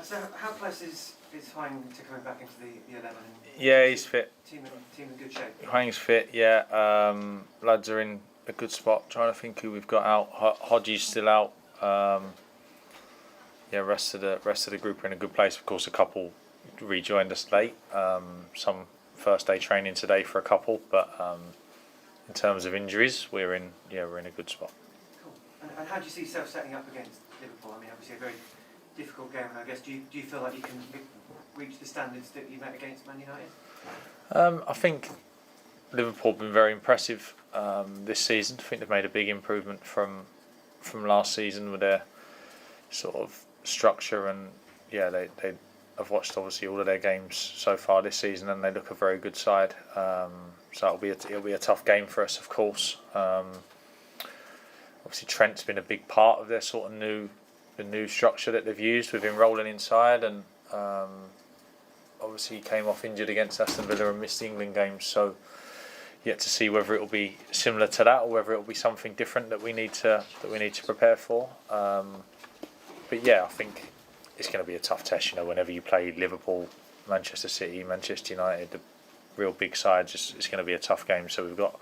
So how close is Hwang to coming back into the 11? Yeah, he's fit. Team in good shape. Hwang's fit. Yeah, lads are in a good spot. Trying to think who we've got out. Hodgie's still out. Rest of the group are in a good place. Of course, a couple rejoined us late. Some first day training today for a couple, but in terms of injuries, we're in a good spot. Cool. And how do you see yourself setting up against Liverpool? I mean, obviously a very difficult game. I guess do you feel like you can reach the standards that you met against Man United? I think Liverpool have been very impressive this season. I think they've made a big improvement from last season with their sort of structure, and I've watched obviously all of their games so far this season, and they look a very good side. So it'll be a tough game for us, of course. Obviously Trent's been a big part of their sort of the new structure that they've used with him rolling inside, and obviously he came off injured against Aston Villa and missed the England games, so yet to see whether it will be similar to that or whether it will be something different that we need to prepare for. But yeah, I think it's going to be a tough test. Whenever you play Liverpool, Manchester City, Manchester United, the real big sides, it's going to be a tough game. So we've got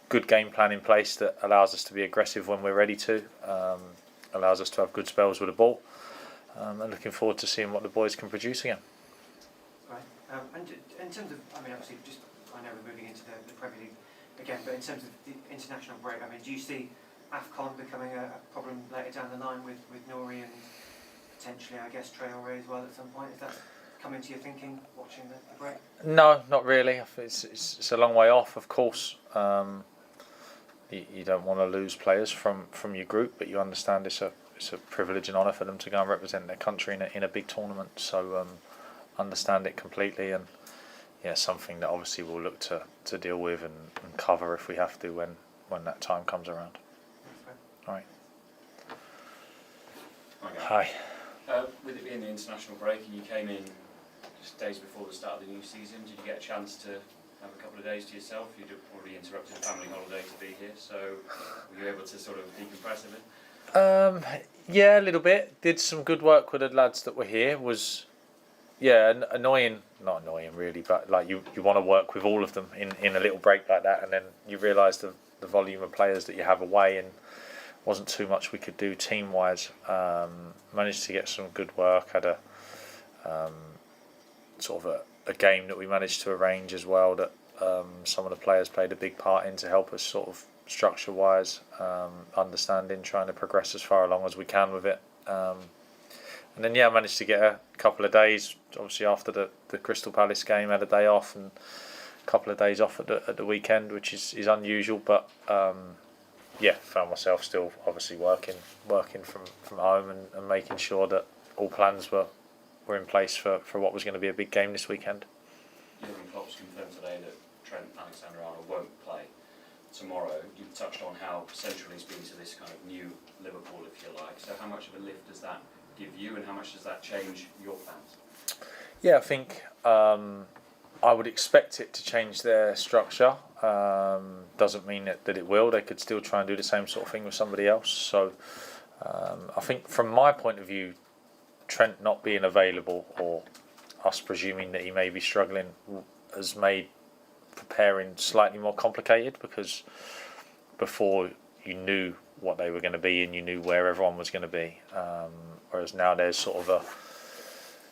good game plan in place that allows us to be aggressive when we're ready to, allows us to have good spells with the ball, and looking forward to seeing what the boys can produce again. Right. And in terms of, I mean, obviously, I know we're moving into the Premier League again, but in terms of the international break, I mean, do you see AFCON becoming a problem later down the line with Nori and potentially, I guess, Traoré as well at some point? Is that come into your thinking watching the break? No, not really. It's a long way off, of course. You don't want to lose players from your group, but you understand it's a privilege and honour for them to go and represent their country in a big tournament. So understand it completely, and something that obviously we'll look to deal with and cover if we have to when that time comes around. All right. Hi. With it being the international break and you came in just days before the start of the new season, did you get a chance to have a couple of days to yourself? You'd already interrupted a family holiday to be here, so were you able to sort of decompress a bit? Yeah, a little bit. Did some good work with the lads that were here. Was annoying, not annoying really, but like you want to work with all of them in a little break like that, and then you realise the volume of players that you have away, and wasn't too much we could do team wise. Managed to get some good work. Had a sort of a game that we managed to arrange as well that some of the players played a big part in to help us sort of structure wise, understanding, trying to progress as far along as we can with it. And then I managed to get a couple of days. Obviously after the Crystal Palace game, had a day off and a couple of days off at the weekend, which is unusual, but found myself still obviously working from home and making sure that all plans were in place for what was going to be a big game this weekend. Jurgen Klopp's confirmed today that Trent Alexander-Arnold won't play tomorrow. You touched on how central he's been to this kind of new Liverpool, if you like. So how much of a lift does that give you, and how much does that change your plans? Yeah, I think I would expect it to change their structure. Doesn't mean that it will. They could still try and do the same sort of thing with somebody else. So I think from my point of view, Trent not being available, or us presuming that he may be struggling, has made preparing slightly more complicated, because before you knew what they were going to be and you knew where everyone was going to be, whereas now there's sort of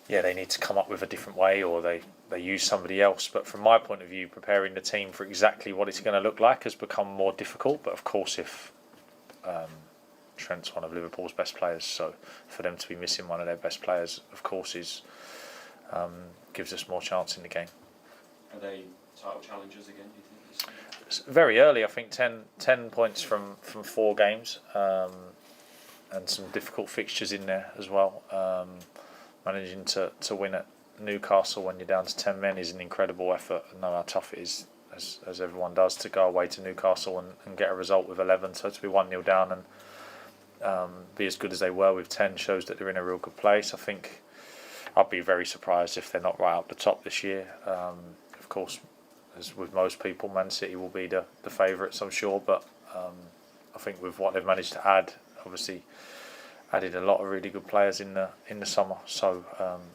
they need to come up with a different way, or they use somebody else. But from my point of view, preparing the team for exactly what it's going to look like has become more difficult. But of course, if Trent's one of Liverpool's best players, so for them to be missing one of their best players, of course, gives us more chance in the game. Are they title challengers again, do you think? It's very early, I think 10 points from 4 games, and some difficult fixtures in there as well. Managing to win at Newcastle when you're down to 10 men is an incredible effort. I know how tough it is, as everyone does, to go away to Newcastle and get a result with 11. So to be 1-0 down and be as good as they were with 10 shows that they're in a real good place. I think I'd be very surprised if they're not right up the top this year. Of course, as with most people, Man City will be the favourites, I'm sure. But I think with what they've managed to add, obviously added a lot of really good players in the summer, so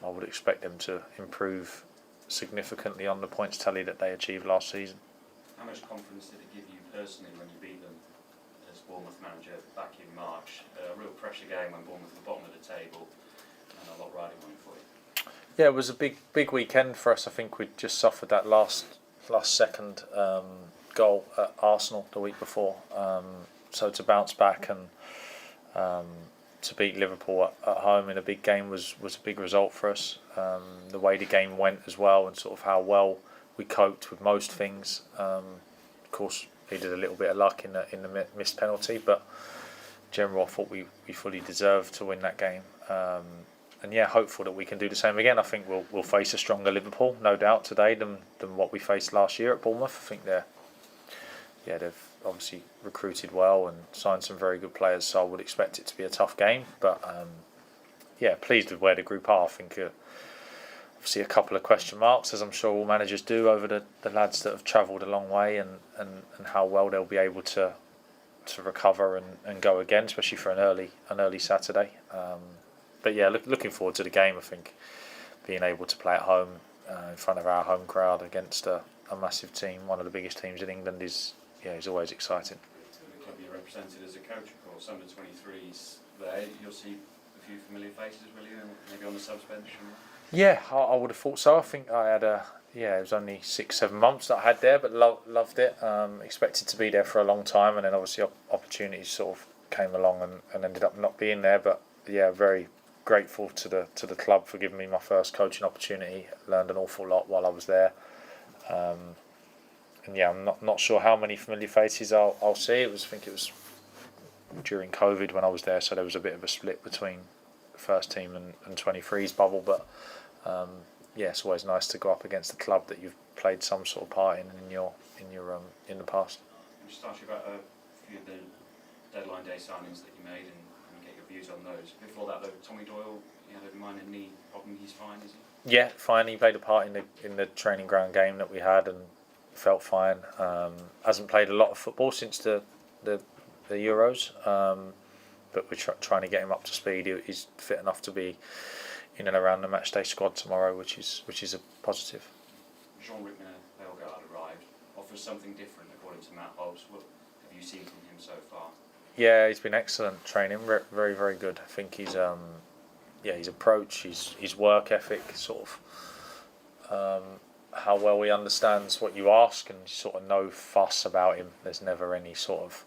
I would expect them to improve significantly on the points tally that they achieved last season. How much confidence did it give you personally when you beat them as Bournemouth manager back in March? A real pressure game when Bournemouth were bottom of the table and a lot riding on it for you. Yeah, it was a big weekend for us. I think we'd just suffered that last second goal at Arsenal the week before, so to bounce back and to beat Liverpool at home in a big game was a big result for us. The way the game went as well, and sort of how well we coped with most things. Of course, needed a little bit of luck in the missed penalty, but in general, I thought we fully deserved to win that game. And yeah, hopeful that we can do the same again. I think we'll face a stronger Liverpool, no doubt, today than what we faced last year at Bournemouth. I think they've obviously recruited well and signed some very good players, so I would expect it to be a tough game. But yeah, pleased with where the group are. I think obviously a couple of question marks, as I'm sure all managers do, over the lads that have travelled a long way and how well they'll be able to recover and go again, especially for an early Saturday. But yeah, looking forward to the game. I think being able to play at home in front of our home crowd against a massive team, one of the biggest teams in England, is always exciting. The club you represented as a coach, of course, under 23s there, you'll see a few familiar faces, will you, maybe on the subs bench? Yeah, I would have thought so. I think I had it was only 6-7 months that I had there, but loved it. Expected to be there for a long time, and then obviously opportunities sort of came along and ended up not being there. But yeah, very grateful to the club for giving me my first coaching opportunity. Learned an awful lot while I was there. And yeah, I'm not sure how many familiar faces I'll see. I think it was during COVID when I was there, so there was a bit of a split between the first team and 23s bubble. But yeah, it's always nice to go up against a club that you've played some sort of part in the past. I'll just ask you about a few of the deadline day signings that you made and get your views on those. Before that, though, Tommy Doyle, you had a minor knee problem. He's fine, is he? Yeah, fine. He played a part in the training ground game that we had and felt fine. Hasn't played a lot of football since the Euros, but we're trying to get him up to speed. He's fit enough to be in and around the matchday squad tomorrow, which is a positive. Jean-Luc Bellegarde arrived, offers something different according to Matt Hobbs. What have you seen from him so far? Yeah, he's been excellent training, very, very good. I think his approach, his work ethic, sort of how well he understands what you ask, and sort of no fuss about him. There's never any sort of,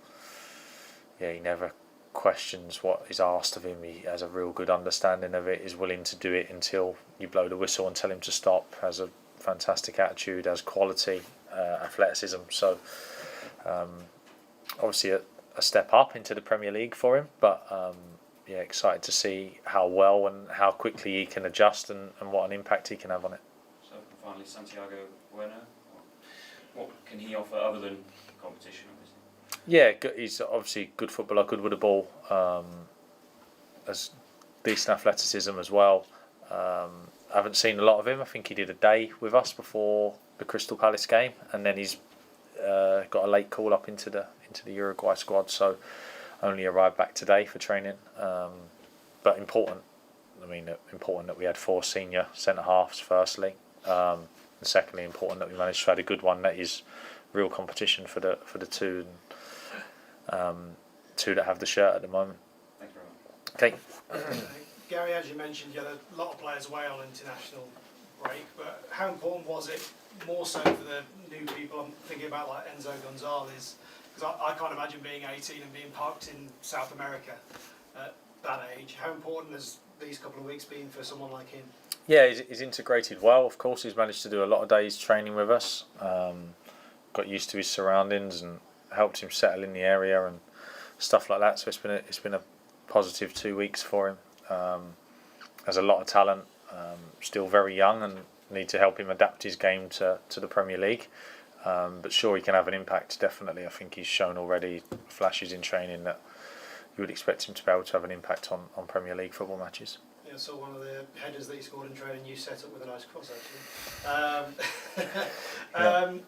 he never questions what is asked of him. He has a real good understanding of it, is willing to do it until you blow the whistle and tell him to stop, has a fantastic attitude, has quality, athleticism. So obviously a step up into the Premier League for him, but excited to see how well and how quickly he can adjust and what an impact he can have on it. So finally, Santiago Bueno, what can he offer other than competition, obviously? Yeah, he's obviously good footballer, good with the ball, has decent athleticism as well. I haven't seen a lot of him. I think he did a day with us before the Crystal Palace game, and then he's got a late call up into the Uruguay squad, so only arrived back today for training. But important that we had 4 senior centre halves firstly, and secondly important that we managed to have a good one that is real competition for the two that have the shirt at the moment. Thank you very much. Okay. Gary, as you mentioned, you had a lot of players away on international break, but how important was it, more so for the new people? I'm thinking about like Enzo Gonzalez, because I can't imagine being 18 and being parked in South America at that age. How important has these couple of weeks been for someone like him? Yeah, he's integrated well. Of course, he's managed to do a lot of days training with us. Got used to his surroundings and helped him settle in the area and stuff like that. So it's been a positive 2 weeks for him. Has a lot of talent. Still very young and need to help him adapt his game to the Premier League. But sure, he can have an impact, definitely. I think he's shown already flashes in training that you would expect him to be able to have an impact on Premier League football matches. Yeah, I saw one of the headers that he scored in training you set up with a nice cross, actually.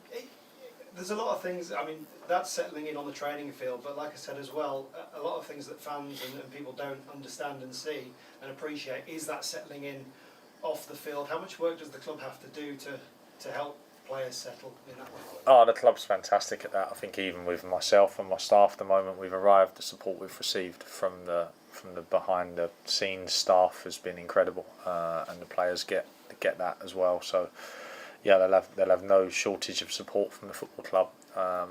There's a lot of things, I mean, that's settling in on the training field, but like I said as well, a lot of things that fans and people don't understand and see and appreciate is that settling in off the field. How much work does the club have to do to help players settle in that way? Oh, the club's fantastic at that. I think even with myself and my staff, the moment we've arrived, the support we've received from the behind the scenes staff has been incredible, and the players get that as well. So yeah, they'll have no shortage of support from the football club,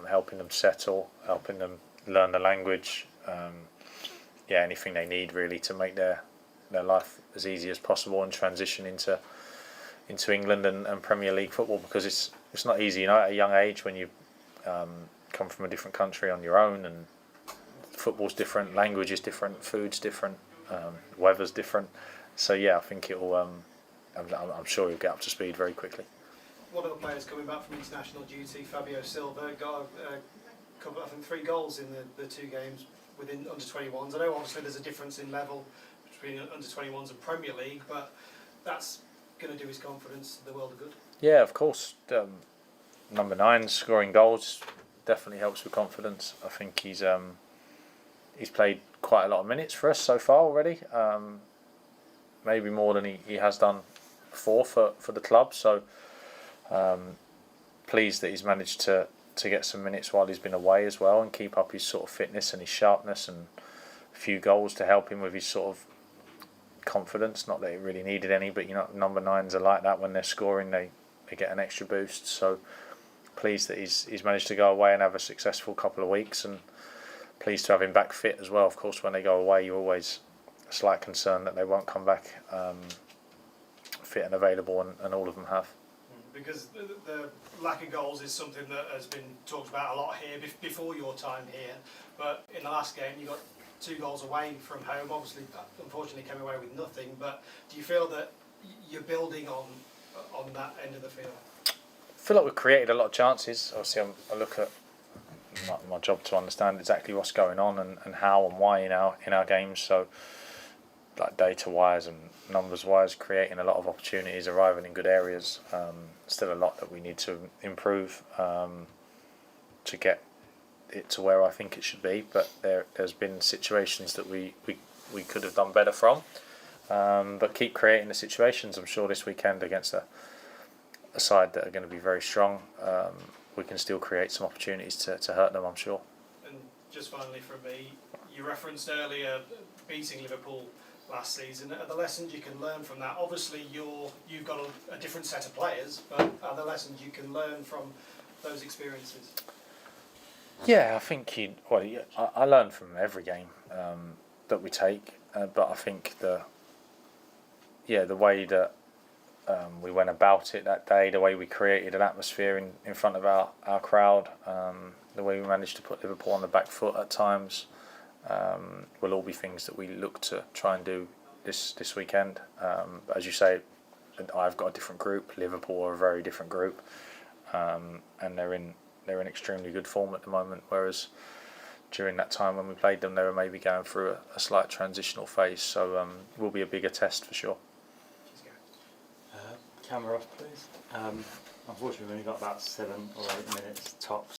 helping them settle, helping them learn the language. Yeah, anything they need really to make their life as easy as possible and transition into England and Premier League football, because it's not easy, at a young age when you come from a different country on your own, and football's different, language is different, food's different, weather's different. So yeah, I think it'll. I'm sure you'll get up to speed very quickly. One of the players coming back from international duty, Fabio Silva, got a couple, I think 3 goals in the 2 games within under-21s. I know obviously there's a difference in level between under-21s and Premier League, but that's going to do his confidence the world of good. Yeah, of course. Number 9 scoring goals definitely helps with confidence. I think he's played quite a lot of minutes for us so far already. Maybe more than he has done before for the club. So pleased that he's managed to get some minutes while he's been away as well, and keep up his sort of fitness and his sharpness, and a few goals to help him with his sort of confidence. Not that he really needed any, but number 9s are like that. When they're scoring, they get an extra boost. So pleased that he's managed to go away and have a successful couple of weeks, and pleased to have him back fit as well. Of course, when they go away, you're always a slight concern that they won't come back fit and available, and all of them have. Because the lack of goals is something that has been talked about a lot here before your time here, but in the last game you got 2 goals away from home. Obviously, unfortunately, came away with nothing. But do you feel that you're building on that end of the field? I feel like we've created a lot of chances. Obviously, I look at my job to understand exactly what's going on and how and why in our games. So, like data-wise and numbers-wise, creating a lot of opportunities, arriving in good areas. Still a lot that we need to improve to get it to where I think it should be. But there's been situations that we could have done better from. But keep creating the situations. I'm sure this weekend against a side that are going to be very strong, we can still create some opportunities to hurt them, I'm sure. And just finally from me, you referenced earlier beating Liverpool last season. Are the lessons you can learn from that? Obviously, you've got a different set of players, but are there lessons you can learn from those experiences? Yeah, I think I learn from every game that we take, but I think the way that we went about it that day, the way we created an atmosphere in front of our crowd, the way we managed to put Liverpool on the back foot at times, will all be things that we look to try and do this weekend. But as you say, I've got a different group. Liverpool are a very different group, and they're in extremely good form at the moment. Whereas during that time when we played them, they were maybe going through a slight transitional phase. So will be a bigger test for sure. Camera off, please. Unfortunately, we've only got about 7 or 8 minutes tops.